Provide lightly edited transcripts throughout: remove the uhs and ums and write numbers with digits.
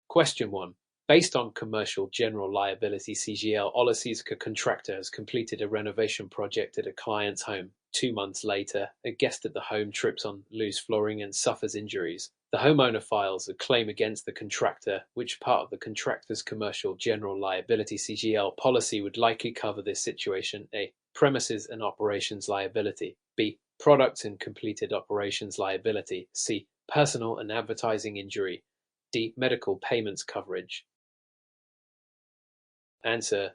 Question 1. Based on commercial general liability CGL policies, a contractor has completed a renovation project at a client's home. 2 months later, a guest at the home trips on loose flooring and suffers injuries. The homeowner files a claim against the contractor. Which part of the contractor's commercial general liability CGL policy would likely cover this situation? A. Premises and operations liability. B. Products and completed operations liability. C. Personal and advertising injury. D. Medical payments coverage. Answer: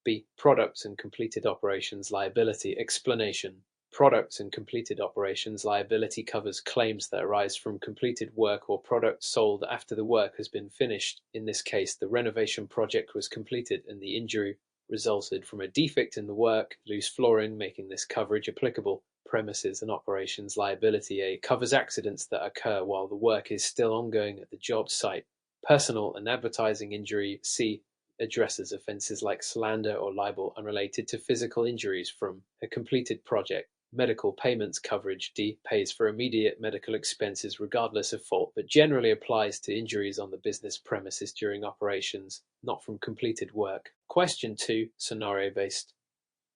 B. Products and completed operations liability. Explanation: Products and completed operations liability covers claims that arise from completed work or products sold after the work has been finished. In this case, the renovation project was completed and the injury resulted from a defect in the work, loose flooring, making this coverage applicable. Premises and operations liability A covers accidents that occur while the work is still ongoing at the job site. Personal and advertising injury C addresses offences like slander or libel unrelated to physical injuries from a completed project. Medical payments coverage D pays for immediate medical expenses regardless of fault, but generally applies to injuries on the business premises during operations, not from completed work. Question 2, scenario-based.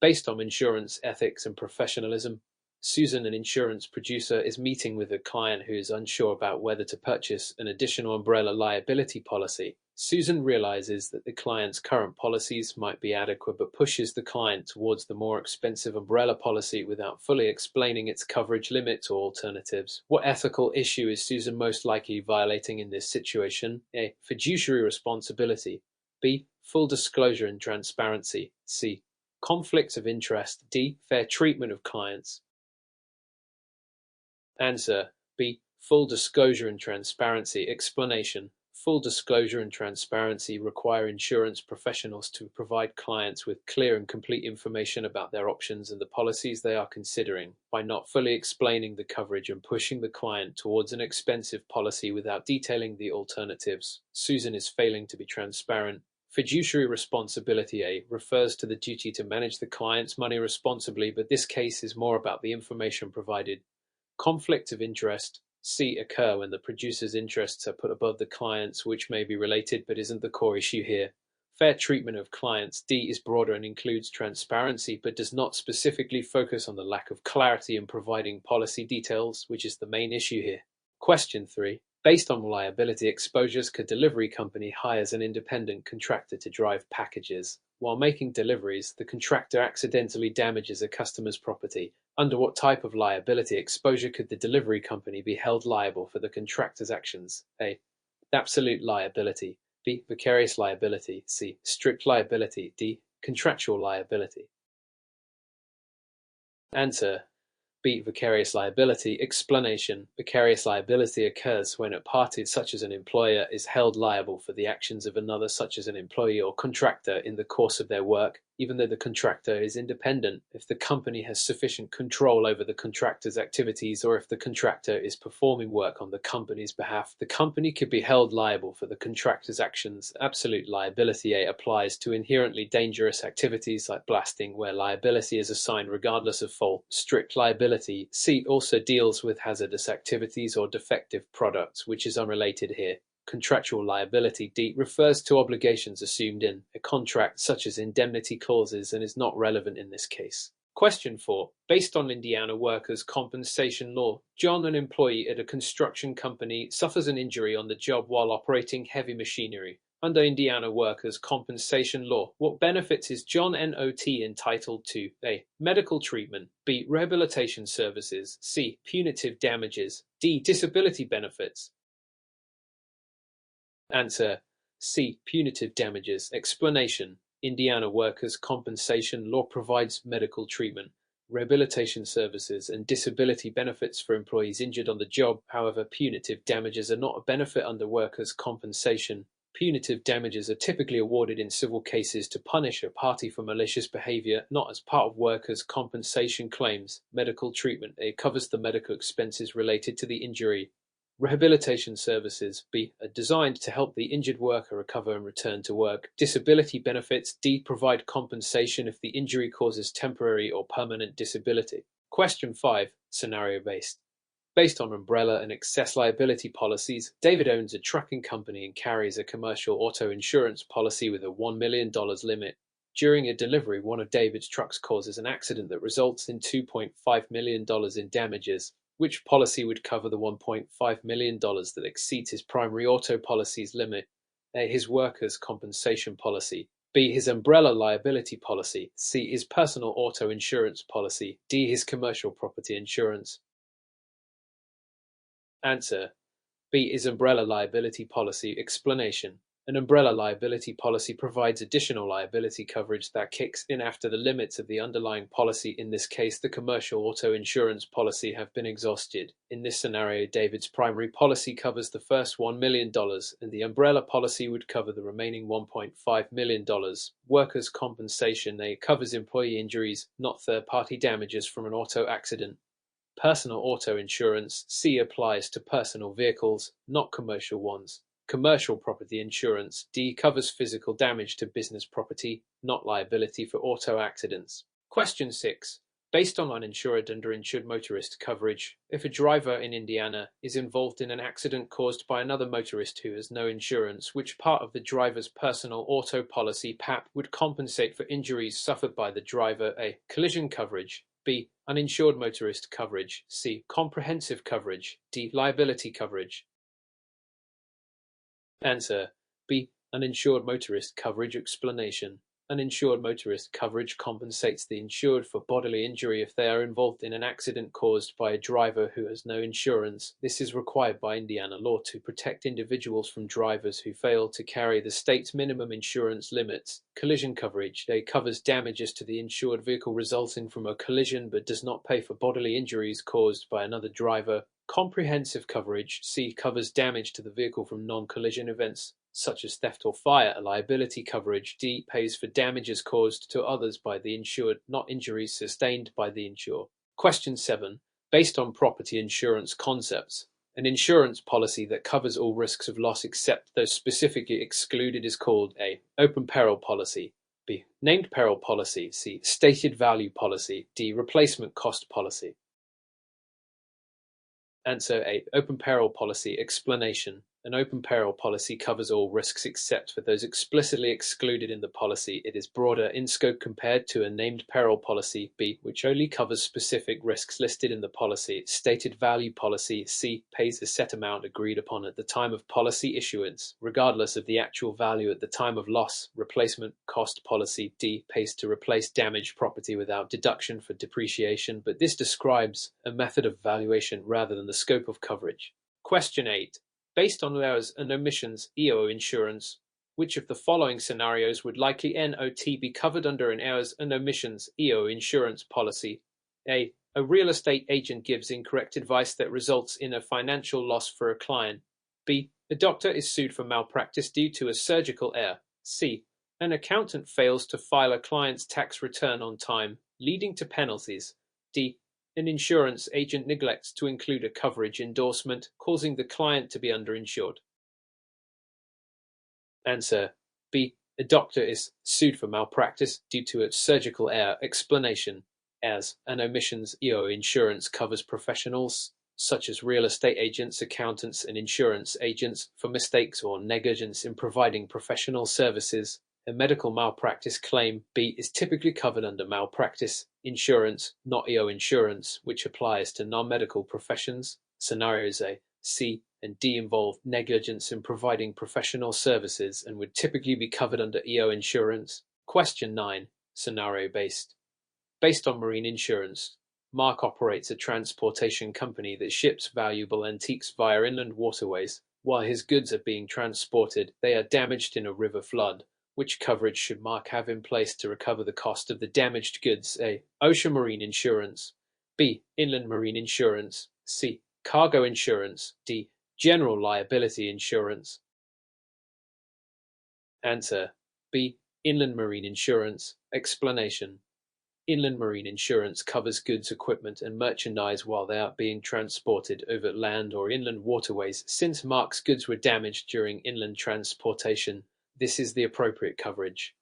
Based on insurance ethics and professionalism, Susan, an insurance producer, is meeting with a client who is unsure about whether to purchase an additional umbrella liability policy. Susan realizes that the client's current policies might be adequate but pushes the client towards the more expensive umbrella policy without fully explaining its coverage limits or alternatives. What ethical issue is Susan most likely violating in this situation? A. Fiduciary responsibility. B. Full disclosure and transparency. C. Conflicts of interest. D. Fair treatment of clients. Answer: B. Full disclosure and transparency. Explanation: Full disclosure and transparency require insurance professionals to provide clients with clear and complete information about their options and the policies they are considering. By not fully explaining the coverage and pushing the client towards an expensive policy without detailing the alternatives, Susan is failing to be transparent. Fiduciary responsibility A refers to the duty to manage the client's money responsibly, but this case is more about the information provided. Conflict of interest C occur when the producer's interests are put above the client's, which may be related but isn't the core issue here. Fair treatment of clients D is broader and includes transparency but does not specifically focus on the lack of clarity in providing policy details, which is the main issue here. Question 3. Based on liability exposures, a delivery company hires an independent contractor to drive packages. While making deliveries, the contractor accidentally damages a customer's property. Under what type of liability exposure could the delivery company be held liable for the contractor's actions? A. Absolute liability. B. Vicarious liability. C. Strict liability. D. Contractual liability. Answer: B. Vicarious liability. Explanation: Vicarious liability occurs when a party, such as an employer, is held liable for the actions of another, such as an employee or contractor, in the course of their work, even though the contractor is independent, if the company has sufficient control over the contractor's activities, or if the contractor is performing work on the company's behalf. The company could be held liable for the contractor's actions. Absolute liability A applies to inherently dangerous activities like blasting, where liability is assigned regardless of fault. Strict liability C also deals with hazardous activities or defective products, which is unrelated here. Contractual liability D refers to obligations assumed in a contract, such as indemnity clauses, and is not relevant in this case. Question 4. Based on Indiana workers' compensation law, John, an employee at a construction company, suffers an injury on the job while operating heavy machinery. Under Indiana workers' compensation law, what benefits is John NOT entitled to? A. Medical treatment. B. Rehabilitation services. C. Punitive damages. D. Disability benefits. Answer: C. Punitive damages. Explanation: Indiana workers' compensation law provides medical treatment, rehabilitation services, and disability benefits for employees injured on the job. However, punitive damages are not a benefit under workers' compensation. Punitive damages are typically awarded in civil cases to punish a party for malicious behavior, not as part of workers' compensation claims. Medical treatment A covers the medical expenses related to the injury. Rehabilitation services B are designed to help the injured worker recover and return to work. Disability benefits D provide compensation if the injury causes temporary or permanent disability. Question 5, scenario-based. Based on umbrella and excess liability policies, David owns a trucking company and carries a commercial auto insurance policy with a $1 million limit. During a delivery, one of David's trucks causes an accident that results in $2.5 million in damages. Which policy would cover the $1.5 million that exceeds his primary auto policy's limit? A. His workers' compensation policy. B. His umbrella liability policy. C. His personal auto insurance policy. D. His commercial property insurance. Answer: B. His umbrella liability policy. Explanation: an umbrella liability policy provides additional liability coverage that kicks in after the limits of the underlying policy. In this case, the commercial auto insurance policy have been exhausted. In this scenario, David's primary policy covers the first $1 million, and the umbrella policy would cover the remaining $1.5 million. Workers' compensation covers employee injuries, not third-party damages from an auto accident. Personal auto insurance (C) applies to personal vehicles, not commercial ones. Commercial property insurance (D) covers physical damage to business property, not liability for auto accidents. Question 6. Based on uninsured and underinsured motorist coverage, if a driver in Indiana is involved in an accident caused by another motorist who has no insurance, which part of the driver's personal auto policy (PAP) would compensate for injuries suffered by the driver? A. Collision coverage. B. Uninsured motorist coverage. C. Comprehensive coverage. D. Liability coverage. Answer: B. Uninsured motorist coverage. Explanation: uninsured motorist coverage compensates the insured for bodily injury if they are involved in an accident caused by a driver who has no insurance. This is required by Indiana law to protect individuals from drivers who fail to carry the state's minimum insurance limits. Collision coverage covers damages to the insured vehicle resulting from a collision but does not pay for bodily injuries caused by another driver. Comprehensive coverage (C) covers damage to the vehicle from non-collision events such as theft or fire. Liability coverage (D) pays for damages caused to others by the insured, not injuries sustained by the insured. Question 7. Based on property insurance concepts, an insurance policy that covers all risks of loss except those specifically excluded is called A. Open peril policy. B. Named peril policy. C. Stated value policy. D. Replacement cost policy. Answer: A. Open peril policy. Explanation: an open peril policy covers all risks except for those explicitly excluded in the policy. It is broader in scope compared to a named peril policy. B. Which only covers specific risks listed in the policy. Stated value policy. C. Pays a set amount agreed upon at the time of policy issuance, regardless of the actual value at the time of loss. Replacement cost policy. D. Pays to replace damaged property without deduction for depreciation, but this describes a method of valuation rather than the scope of coverage. Question 8. Based on errors and omissions (EO insurance), which of the following scenarios would likely not be covered under an errors and omissions (EO insurance policy? A. A real estate agent gives incorrect advice that results in a financial loss for a client. B. A doctor is sued for malpractice due to a surgical error. C. An accountant fails to file a client's tax return on time, leading to penalties. D. An insurance agent neglects to include a coverage endorsement, causing the client to be underinsured. Answer: B. A doctor is sued for malpractice due to a surgical error. Explanation: as and omissions (EO insurance covers professionals such as real estate agents, accountants, and insurance agents for mistakes or negligence in providing professional services. A medical malpractice claim (B) is typically covered under malpractice insurance, not EO insurance, which applies to non-medical professions. Scenarios A, C, and D involve negligence in providing professional services and would typically be covered under EO insurance. Question 9. Scenario-based. Based on marine insurance, Mark operates a transportation company that ships valuable antiques via inland waterways. While his goods are being transported, they are damaged in a river flood. Which coverage should Mark have in place to recover the cost of the damaged goods? A. Ocean marine insurance. B. Inland marine insurance. C. Cargo insurance. D. General liability insurance. Answer: B. Inland marine insurance. Explanation: inland marine insurance covers goods, equipment, and merchandise while they are being transported over land or inland waterways. Since Mark's goods were damaged during inland transportation, this is the appropriate coverage.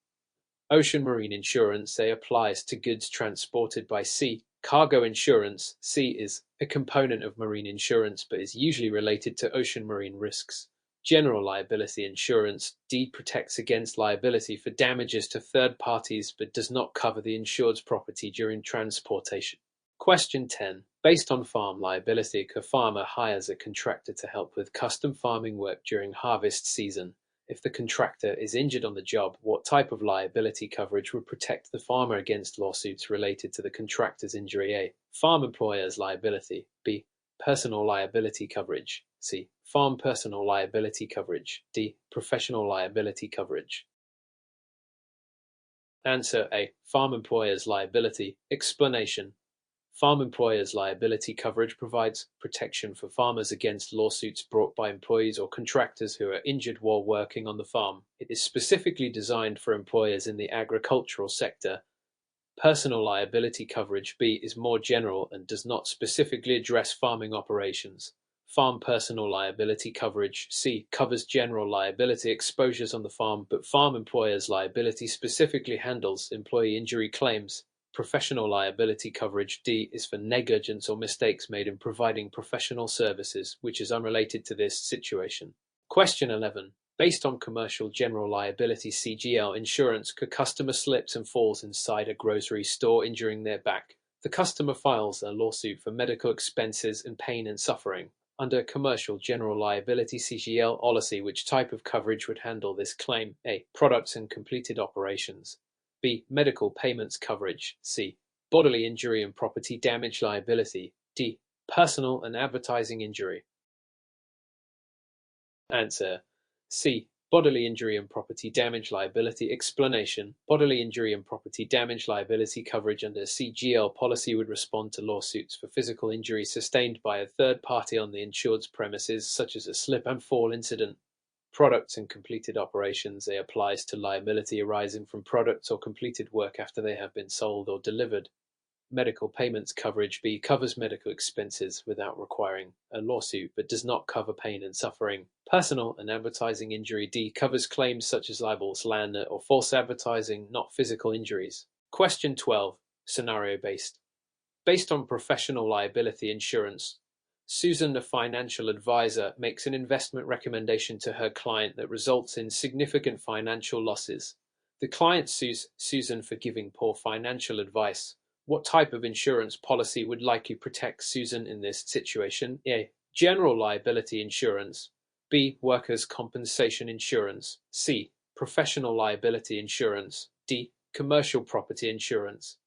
Ocean marine insurance applies to goods transported by sea. Cargo insurance, C, is a component of marine insurance but is usually related to ocean marine risks. General liability insurance, D, protects against liability for damages to third parties but does not cover the insured's property during transportation. Question 10. Based on farm liability, a farmer hires a contractor to help with custom farming work during harvest season. If the contractor is injured on the job, what type of liability coverage would protect the farmer against lawsuits related to the contractor's injury? A. Farm employer's liability. B. Personal liability coverage. C. Farm personal liability coverage. D. Professional liability coverage. Answer A. Farm employer's liability. Explanation. Farm employers' liability coverage provides protection for farmers against lawsuits brought by employees or contractors who are injured while working on the farm. It is specifically designed for employers in the agricultural sector. Personal liability coverage, B, is more general and does not specifically address farming operations. Farm personal liability coverage, C, covers general liability exposures on the farm, but farm employers' liability specifically handles employee injury claims. Professional liability coverage, D, is for negligence or mistakes made in providing professional services, which is unrelated to this situation. Question 11. Based on commercial general liability (CGL) insurance, a customer slips and falls inside a grocery store, injuring their back. The customer files a lawsuit for medical expenses and pain and suffering. Under commercial general liability (CGL) policy, which type of coverage would handle this claim? A. Products and completed operations. B. Medical payments coverage. C. Bodily injury and property damage liability. D. Personal and advertising injury. Answer. C. Bodily injury and property damage liability. Explanation. Bodily injury and property damage liability coverage under CGL policy would respond to lawsuits for physical injury sustained by a third party on the insured's premises, such as a slip and fall incident. Products and completed operations, A, applies to liability arising from products or completed work after they have been sold or delivered. Medical payments coverage, B, covers medical expenses without requiring a lawsuit but does not cover pain and suffering. Personal and advertising injury, D, covers claims such as libel, slander, or false advertising, not physical injuries. Question 12. Scenario-based. Based on professional liability insurance, Susan, a financial advisor, makes an investment recommendation to her client that results in significant financial losses. The client sues Susan for giving poor financial advice. What type of insurance policy would likely protect Susan in this situation? A. General liability insurance. B. Workers' compensation insurance. C. Professional liability insurance. D. Commercial property insurance.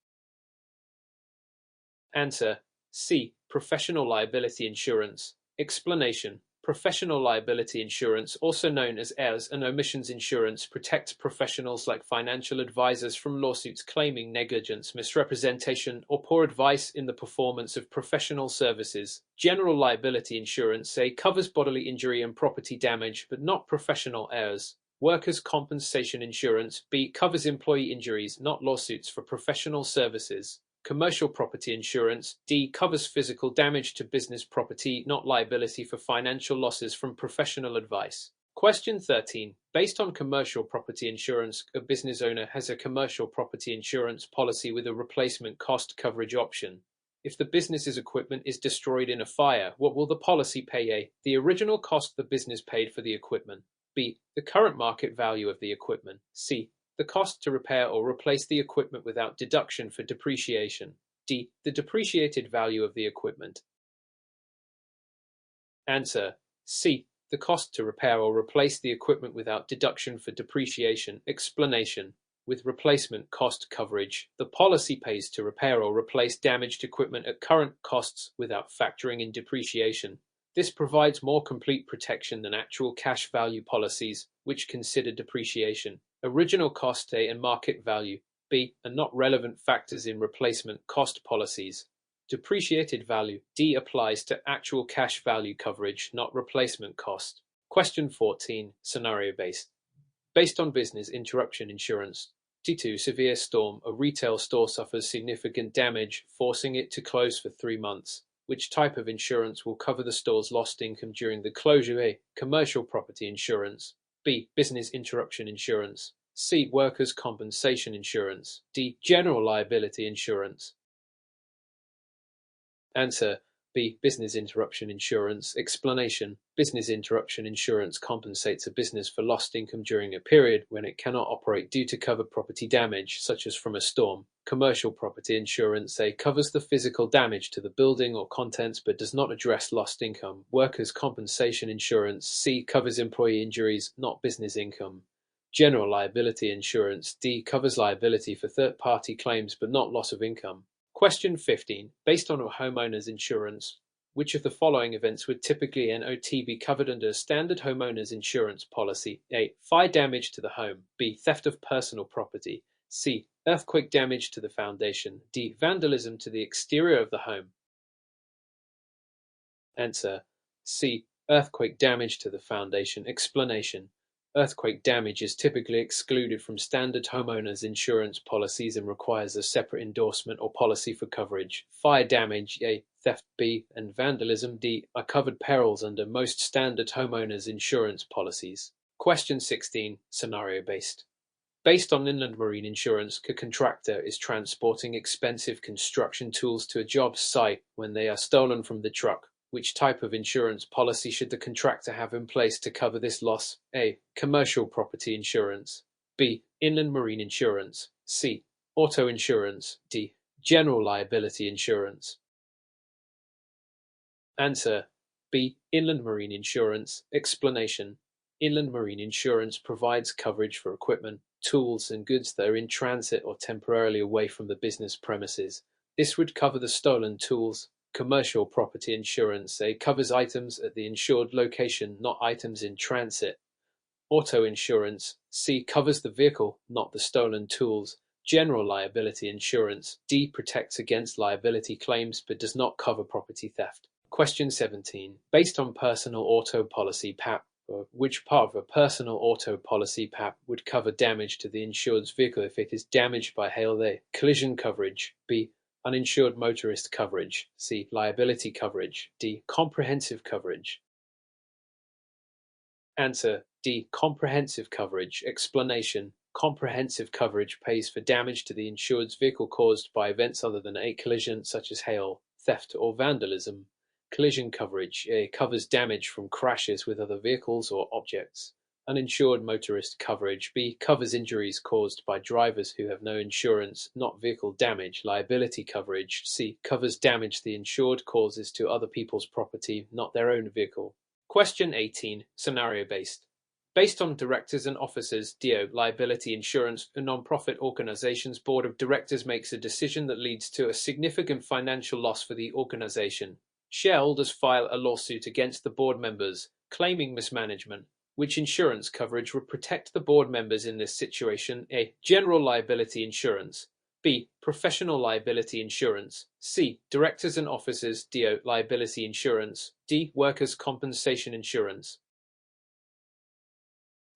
Answer. C. Professional liability insurance. Explanation. Professional liability insurance, also known as errors and omissions insurance, protects professionals like financial advisors from lawsuits claiming negligence, misrepresentation, or poor advice in the performance of professional services. General liability insurance, say, covers bodily injury and property damage, but not professional errors. Workers' compensation insurance, B, covers employee injuries, not lawsuits for professional services. Commercial property insurance, D, covers physical damage to business property, not liability for financial losses from professional advice. Question 13. Based on commercial property insurance, a business owner has a commercial property insurance policy with a replacement cost coverage option. If the business's equipment is destroyed in a fire, what will the policy pay? A, the original cost the business paid for the equipment. B, the current market value of the equipment. C, the cost to repair or replace the equipment without deduction for depreciation. D, the depreciated value of the equipment. Answer. C, the cost to repair or replace the equipment without deduction for depreciation. Explanation. With replacement cost coverage, the policy pays to repair or replace damaged equipment at current costs without factoring in depreciation. This provides more complete protection than actual cash value policies, which consider depreciation. Original cost, A, and market value, B, are not relevant factors in replacement cost policies. Depreciated value, D, applies to actual cash value coverage, not replacement cost. Question 14. Scenario-based. Based on business interruption insurance, due to severe storm, a retail store suffers significant damage, forcing it to close for 3 months. Which type of insurance will cover the store's lost income during the closure? A, commercial property insurance. B, business interruption insurance. C, workers' compensation insurance. D, general liability insurance. Answer B. Business interruption insurance. Explanation: business interruption insurance compensates a business for lost income during a period when it cannot operate due to covered property damage, such as from a storm. Commercial property insurance A. Covers the physical damage to the building or contents but does not address lost income. Workers' compensation insurance C. Covers employee injuries, not business income. General liability insurance D. Covers liability for third-party claims but not loss of income. Question 15. Based on a homeowner's insurance, which of the following events would typically not be covered under a standard homeowner's insurance policy? A. Fire damage to the home. B. Theft of personal property. C. Earthquake damage to the foundation. D. Vandalism to the exterior of the home. Answer C. Earthquake damage to the foundation. Explanation: earthquake damage is typically excluded from standard homeowners insurance policies and requires a separate endorsement or policy for coverage. Fire damage A, theft B, and vandalism D are covered perils under most standard homeowners insurance policies. Question 16. Scenario-based. Based on inland marine insurance, a contractor is transporting expensive construction tools to a job site when they are stolen from the truck. Which type of insurance policy should the contractor have in place to cover this loss? A. Commercial property insurance. B. Inland marine insurance. C. Auto insurance. D. General liability insurance. Answer B. Inland marine insurance. Explanation: inland marine insurance provides coverage for equipment, tools, and goods that are in transit or temporarily away from the business premises. This would cover the stolen tools. Commercial property insurance A. Covers items at the insured location, not items in transit. Auto insurance C. Covers the vehicle, not the stolen tools. General liability insurance D. Protects against liability claims but does not cover property theft. Question 17. Based on personal auto policy PAP, which part of a personal auto policy PAP would cover damage to the insured's vehicle if it is damaged by hail? A. Collision coverage. B. Uninsured motorist coverage. C. Liability coverage. D. Comprehensive coverage. Answer D. Comprehensive coverage. Explanation: comprehensive coverage pays for damage to the insured's vehicle caused by events other than a collision, such as hail, theft, or vandalism. Collision coverage covers damage from crashes with other vehicles or objects. Uninsured motorist coverage B. Covers injuries caused by drivers who have no insurance, not vehicle damage. Liability coverage C. Covers damage the insured causes to other people's property, not their own vehicle. Question 18. Scenario-based. Based on directors and officers DO liability insurance, a non-profit organization's board of directors makes a decision that leads to a significant financial loss for the organization. Shareholders file a lawsuit against the board members, claiming mismanagement. Which insurance coverage would protect the board members in this situation? A. General liability insurance. B. Professional liability insurance. C. Directors and officers DO liability insurance. D. Workers' compensation insurance.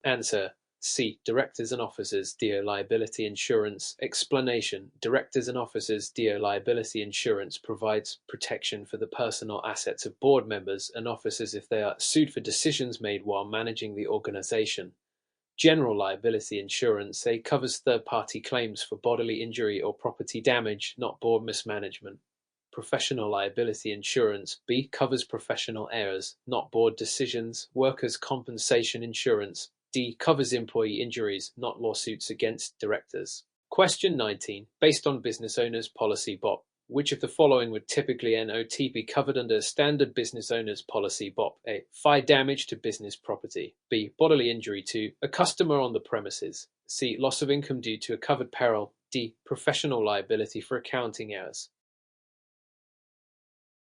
Answer C. Directors and officers DO liability insurance. Explanation: directors and officers DO liability insurance provides protection for the personal assets of board members and officers if they are sued for decisions made while managing the organization. General liability insurance covers third-party claims for bodily injury or property damage, not board mismanagement. Professional liability insurance B. Covers professional errors, not board decisions. Workers' compensation insurance D. Covers employee injuries, not lawsuits against directors. Question 19. Based on business owner's policy BOP, which of the following would typically not be covered under a standard business owner's policy BOP? A. Fire damage to business property. B. Bodily injury to a customer on the premises. C. Loss of income due to a covered peril. D. Professional liability for accounting errors.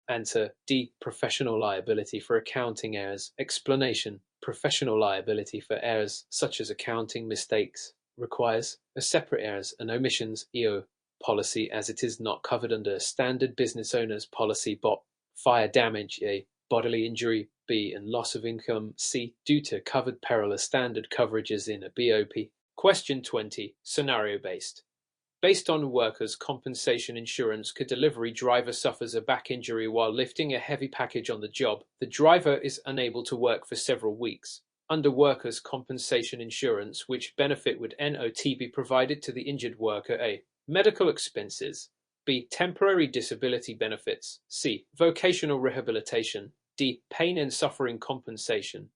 Answer D. Professional liability for accounting errors. Explanation: professional liability for errors such as accounting mistakes requires a separate errors and omissions (EO) policy as it is not covered under a standard business owner's policy BOP. Fire damage A. Bodily injury B. And loss of income C. Due to covered peril are standard coverages in a BOP. Question 20. Scenario-based. Based on workers' compensation insurance, a delivery driver suffers a back injury while lifting a heavy package on the job. The driver is unable to work for several weeks. Under workers' compensation insurance, which benefit would not be provided to the injured worker? A. Medical expenses. B. Temporary disability benefits. C. Vocational rehabilitation. D. Pain and suffering compensation.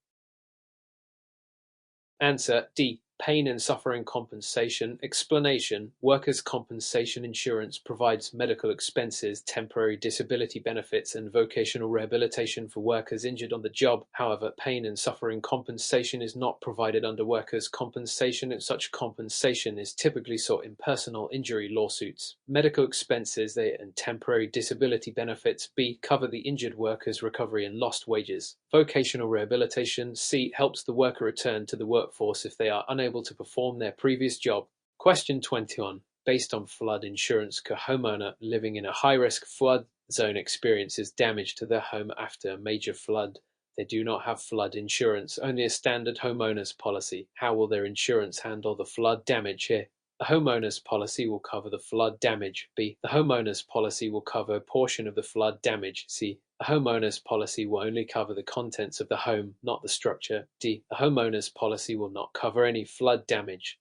Answer D. Pain and suffering compensation. Explanation: workers' compensation insurance provides medical expenses, temporary disability benefits, and vocational rehabilitation for workers injured on the job. However, pain and suffering compensation is not provided under workers' compensation, and such compensation is typically sought in personal injury lawsuits. Medical expenses and temporary disability benefits B. cover the injured worker's recovery and lost wages. Vocational rehabilitation C. helps the worker return to the workforce if they are unable to perform their previous job. Question 21. Based on flood insurance, a homeowner living in a high-risk flood zone experiences damage to their home after a major flood. They do not have flood insurance, only a standard homeowner's policy. How will their insurance handle the flood damage here? The homeowner's policy will cover the flood damage. B. The homeowner's policy will cover a portion of the flood damage. C. The homeowner's policy will only cover the contents of the home, not the structure. D. The homeowner's policy will not cover any flood damage.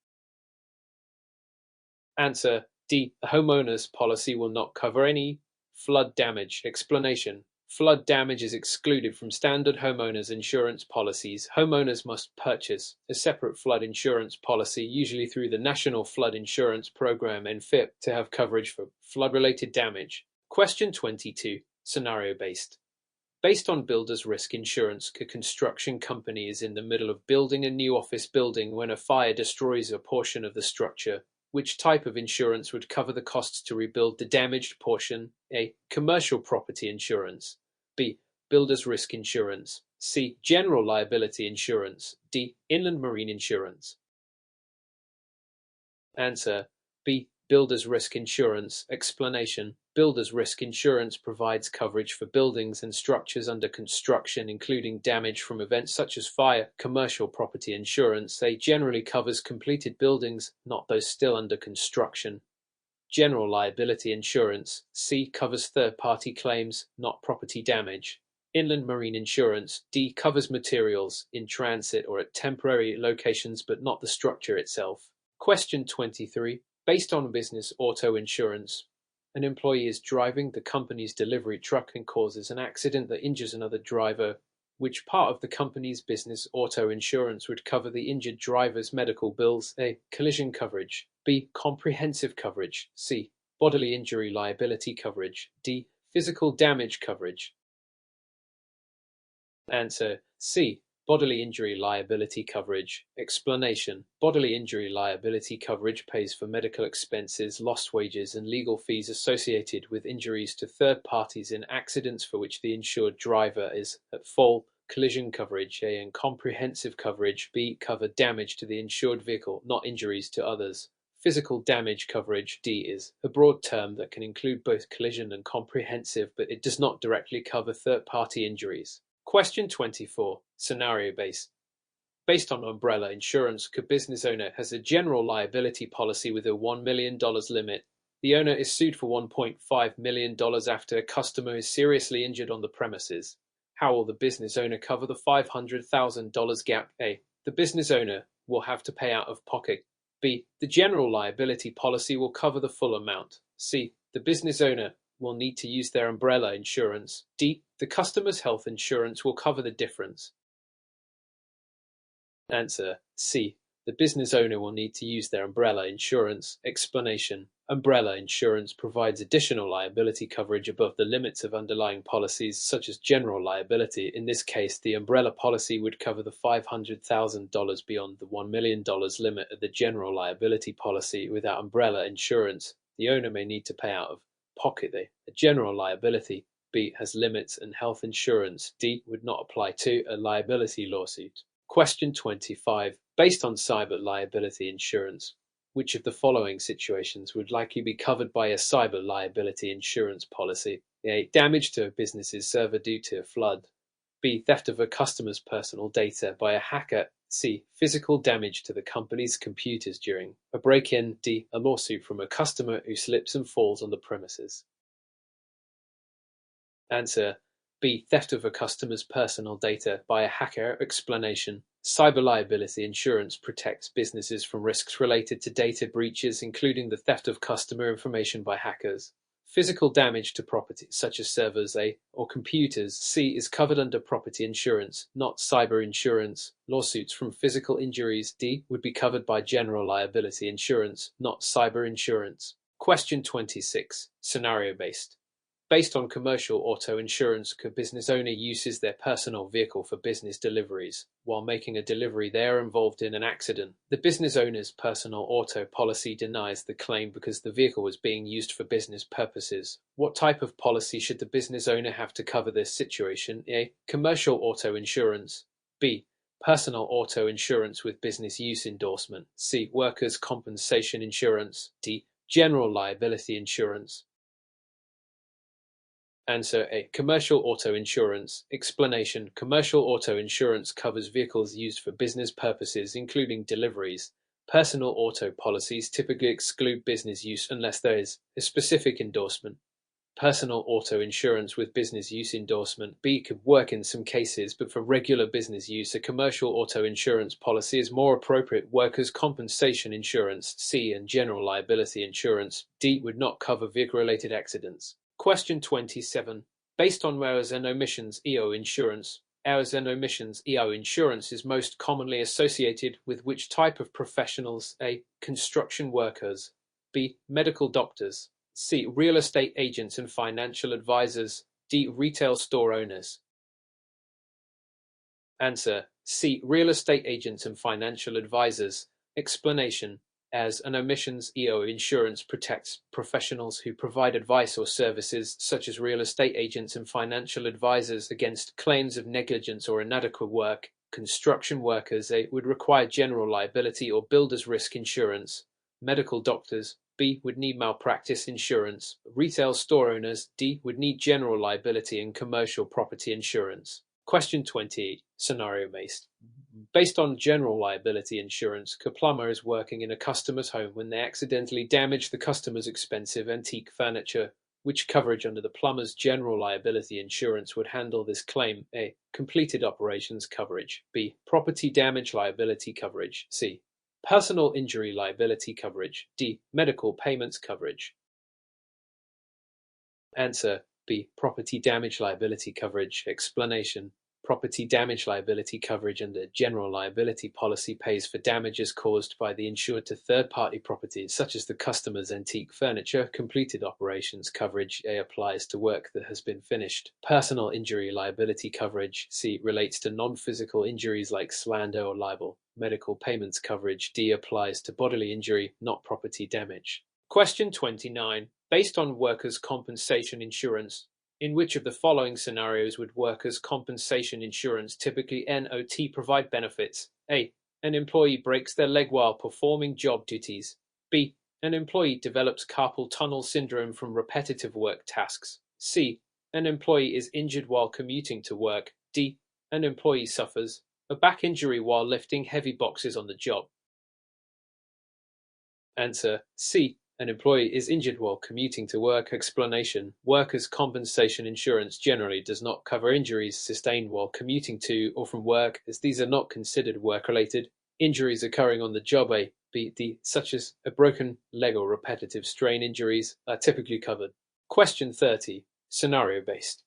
Answer D. The homeowner's policy will not cover any flood damage. Explanation: flood damage is excluded from standard homeowners insurance policies. Homeowners must purchase a separate flood insurance policy, usually through the National Flood Insurance Program (NFIP), to have coverage for flood-related damage. Question 22. Scenario-based. Based on builder's risk insurance, a construction company is in the middle of building a new office building when a fire destroys a portion of the structure. Which type of insurance would cover the costs to rebuild the damaged portion? A. Commercial property insurance. B. Builder's risk insurance. C. General liability insurance. D. Inland marine insurance. Answer B. Builder's risk insurance. Explanation: builder's risk insurance provides coverage for buildings and structures under construction, including damage from events such as fire. Commercial property insurance generally covers completed buildings, not those still under construction. General liability insurance C. covers third-party claims, not property damage. Inland marine insurance D. covers materials in transit or at temporary locations but not the structure itself. Question 23. Based on business auto insurance, an employee is driving the company's delivery truck and causes an accident that injures another driver. Which part of the company's business auto insurance would cover the injured driver's medical bills? A. Collision coverage. B. Comprehensive coverage. C. Bodily injury liability coverage. D. Physical damage coverage. Answer C. Bodily injury liability coverage. Explanation: bodily injury liability coverage pays for medical expenses, lost wages, and legal fees associated with injuries to third parties in accidents for which the insured driver is at fault. Collision coverage A. and comprehensive coverage B. cover damage to the insured vehicle, not injuries to others. Physical damage coverage D. is a broad term that can include both collision and comprehensive, but it does not directly cover third-party injuries. Question 24. Scenario-based. Based on umbrella insurance, a business owner has a general liability policy with a $1 million limit. The owner is sued for $1.5 million after a customer is seriously injured on the premises. How will the business owner cover the $500,000 gap? A. The business owner will have to pay out of pocket. B. The general liability policy will cover the full amount. C. The business owner will need to use their umbrella insurance. D. The customer's health insurance will cover the difference. Answer C. The business owner will need to use their umbrella insurance. Explanation: umbrella insurance provides additional liability coverage above the limits of underlying policies, such as general liability. In this case, the umbrella policy would cover the $500,000 beyond the $1 million limit of the general liability policy. Without umbrella insurance, the owner may need to pay out of pocket. A general liability B. has limits, and health insurance D. would not apply to a liability lawsuit. Question 25. Based on cyber liability insurance, which of the following situations would likely be covered by a cyber liability insurance policy? A. Damage to a business's server due to a flood. B. Theft of a customer's personal data by a hacker. C. Physical damage to the company's computers during a break-in. D. A lawsuit from a customer who slips and falls on the premises. Answer B. Theft of a customer's personal data by a hacker. Explanation: cyber liability insurance protects businesses from risks related to data breaches, including the theft of customer information by hackers. Physical damage to property, such as servers, or computers, C, is covered under property insurance, not cyber insurance. Lawsuits from physical injuries, D, would be covered by general liability insurance, not cyber insurance. Question 26. Scenario-based. Based on commercial auto insurance, a business owner uses their personal vehicle for business deliveries. While making a delivery, they are involved in an accident. The business owner's personal auto policy denies the claim because the vehicle was being used for business purposes. What type of policy should the business owner have to cover this situation? A. Commercial auto insurance. B. Personal auto insurance with business use endorsement. C. Workers' compensation insurance. D. General liability insurance. Answer A. Commercial auto insurance. Explanation: commercial auto insurance covers vehicles used for business purposes, including deliveries. Personal auto policies typically exclude business use unless there is a specific endorsement. Personal auto insurance with business use endorsement. B. Could work in some cases, but for regular business use, a commercial auto insurance policy is more appropriate. Workers' compensation insurance. C. And general liability insurance. D. Would not cover vehicle-related accidents. Question 27. Based on errors and omissions, EO insurance. Errors and omissions, EO insurance is most commonly associated with which type of professionals? A. Construction workers. B. Medical doctors. C. Real estate agents and financial advisors. D. Retail store owners. Answer: C. Real estate agents and financial advisors. Explanation: as an omissions EO insurance protects professionals who provide advice or services, such as real estate agents and financial advisors, against claims of negligence or inadequate work. Construction workers would require general liability or builder's risk insurance. Medical doctors, B, would need malpractice insurance. Retail store owners, D, would need general liability and commercial property insurance. Question 28. Scenario-based. Based on general liability insurance, a plumber is working in a customer's home when they accidentally damage the customer's expensive antique furniture. Which coverage under the plumber's general liability insurance would handle this claim? A. Completed operations coverage. B. Property damage liability coverage. C. Personal injury liability coverage. D. Medical payments coverage. Answer B. Property damage liability coverage. Explanation: property damage liability coverage under general liability policy pays for damages caused by the insured to third-party properties, such as the customer's antique furniture. Completed operations coverage A applies to work that has been finished. Personal injury liability coverage C relates to non-physical injuries like slander or libel. Medical payments coverage D applies to bodily injury, not property damage. Question 29. Based on workers' compensation insurance, in which of the following scenarios would workers' compensation insurance typically NOT provide benefits? A. An employee breaks their leg while performing job duties. B. An employee develops carpal tunnel syndrome from repetitive work tasks. C. An employee is injured while commuting to work. D. An employee suffers a back injury while lifting heavy boxes on the job. Answer C. An employee is injured while commuting to work. Explanation: workers' compensation insurance generally does not cover injuries sustained while commuting to or from work, as these are not considered work-related. Injuries occurring on the job A, B, D, such as a broken leg or repetitive strain injuries, are typically covered. Question 30. Scenario-based.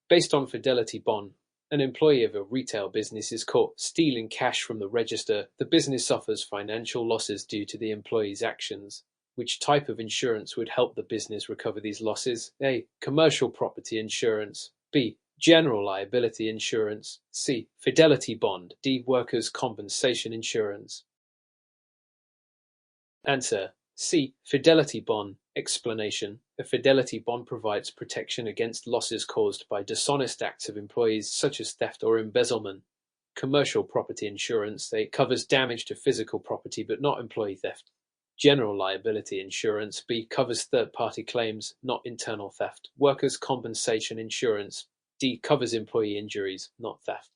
Based on fidelity bond, an employee of a retail business is caught stealing cash from the register. The business suffers financial losses due to the employee's actions. Which type of insurance would help the business recover these losses? A. Commercial property insurance. B. General liability insurance. C. Fidelity bond. D. Workers' compensation insurance. Answer C. Fidelity bond. Explanation: a fidelity bond provides protection against losses caused by dishonest acts of employees, such as theft or embezzlement. Commercial property insurance covers damage to physical property but not employee theft. General liability insurance B covers third-party claims, not internal theft. Workers' compensation insurance D covers employee injuries, not theft.